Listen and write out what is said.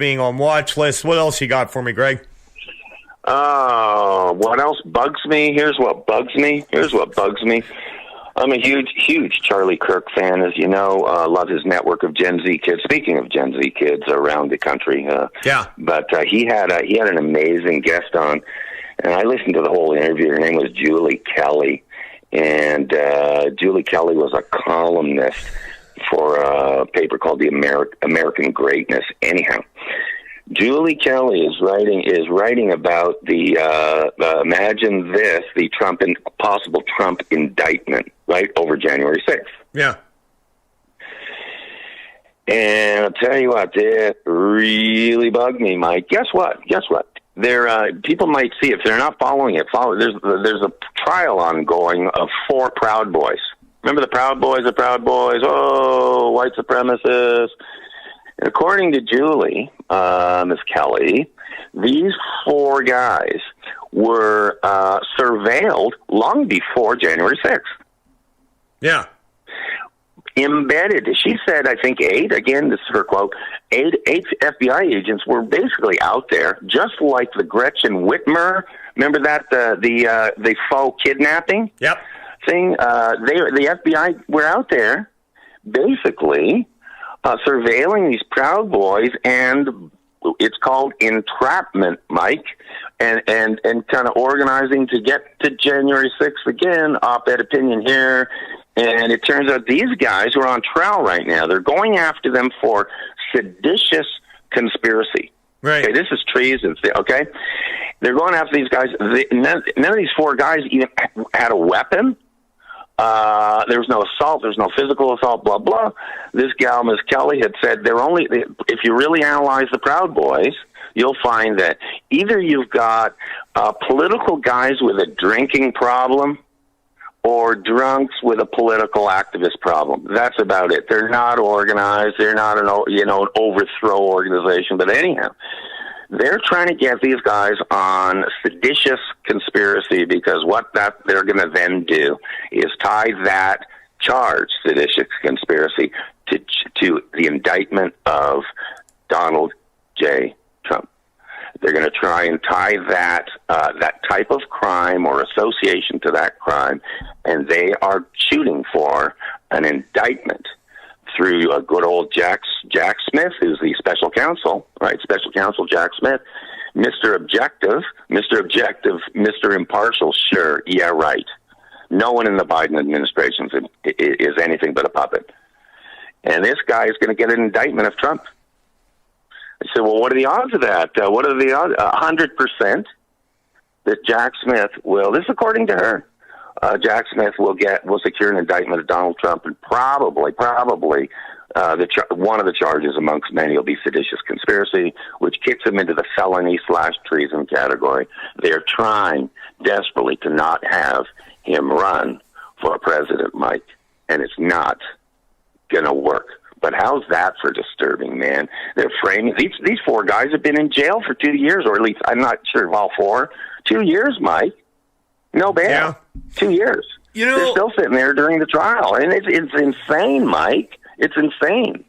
being on watch lists. What else you got for me, Greg? What else bugs me? Here's what bugs me. I'm a huge Charlie Kirk fan, as you know. Love his network of Gen Z kids. Speaking of Gen Z kids around the country, But he had an amazing guest on, and I listened to the whole interview. Her name was Julie Kelly, and Julie Kelly was a columnist for a paper called the American Greatness. Anyhow, Julie Kelly is writing about the imagine this, the possible Trump indictment, right, over January 6th. Yeah. And I'll tell you what, it really bugged me, Mike. Guess what? People might see, if they're not following it, there's a trial ongoing of 4 Proud Boys. Remember the Proud Boys? Oh, white supremacists. According to Julie, Ms. Kelly, these 4 guys were surveilled long before January 6th. Yeah. Embedded. She said, I think 8, again, this is her quote, 8 FBI agents were basically out there, just like the Gretchen Whitmer, remember that, the faux kidnapping? Yep. Thing, the FBI were out there basically surveilling these Proud Boys, and it's called entrapment, Mike, and kind of organizing to get to January 6th again, op-ed opinion here, and it turns out these guys are on trial right now. They're going after them for seditious conspiracy. Right. Okay, this is treason, okay? They're going after these guys. None of these 4 guys even had a weapon. There was no assault. There's no physical assault, blah, blah. This gal, Ms. Kelly, had said if you really analyze the Proud Boys, you'll find that either you've got political guys with a drinking problem or drunks with a political activist problem. That's about it. They're not organized. They're not an overthrow organization. But anyhow, they're trying to get these guys on seditious conspiracy, because what they're going to then do is tie that charge, seditious conspiracy, to the indictment of Donald J. Trump. They're going to try and tie that type of crime or association to that crime, and they are shooting for an indictment through a good old Jack Smith, who's the special counsel, right? Special counsel Jack Smith, Mr. Objective, Mr. Impartial. Sure, yeah, right. No one in the Biden administration is anything but a puppet, and this guy is going to get an indictment of Trump. I said, well, what are the odds of that? What are the odds? 100% that Jack Smith will. This is according to her. Jack Smith will secure an indictment of Donald Trump, and probably one of the charges amongst many will be seditious conspiracy, which kicks him into the felony/treason category. They're trying desperately to not have him run for president, Mike, and it's not going to work. But how's that for disturbing, man? They're framing these 4 guys have been in jail for 2 years, or at least I'm not sure of all 4. 2 years, Mike. No bail. Yeah. 2 years. They're still sitting there during the trial, and it's insane, Mike. It's insane.